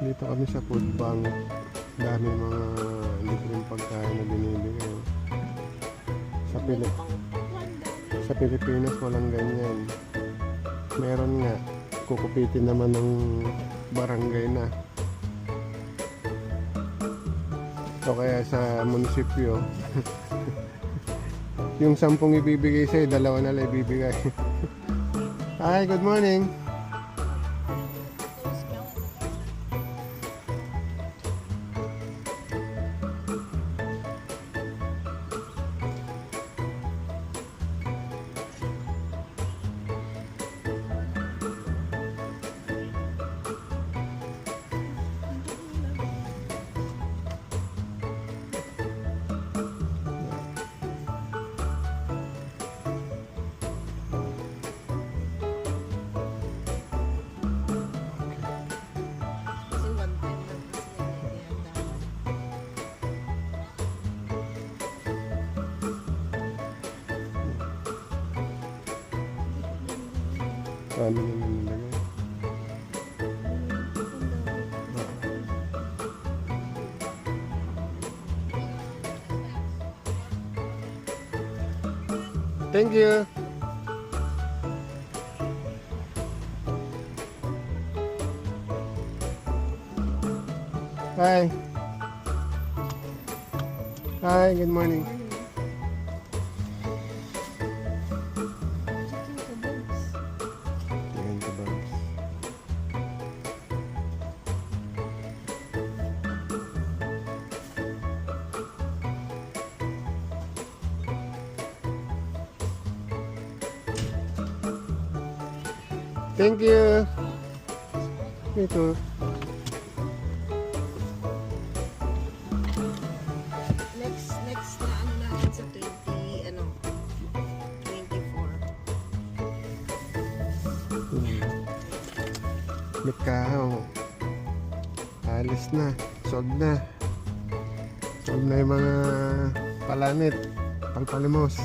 Dito kami sa food bank. Dami mga libreng pagkain na binibigay. Sa Pilipinas walang ganyan. Meron nga. Kukupitin naman ng barangay na. O kaya sa munisipyo. Yung 10 ibibigay sa'yo, 2 na lang ibibigay. Hi, good morning. Ano naman nilagay? Thank you. Hi. Hi, good morning. Tingnan ko ba? Thank you. Ito. Next na ano natin sa 24. Mikahaw. Alis na. Solve na. Solve na yung mga palanit. Palpalimos.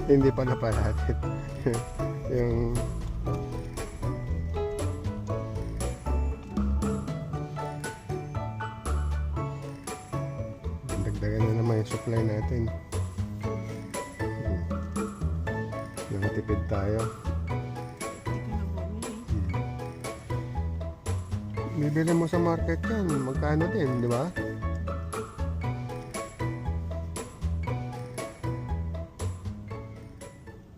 Hindi pa napalatit. Yung dagdagan na naman yung supply natin. Nakatipid tayo. Bibili mo sa market yan, magkano din, di ba?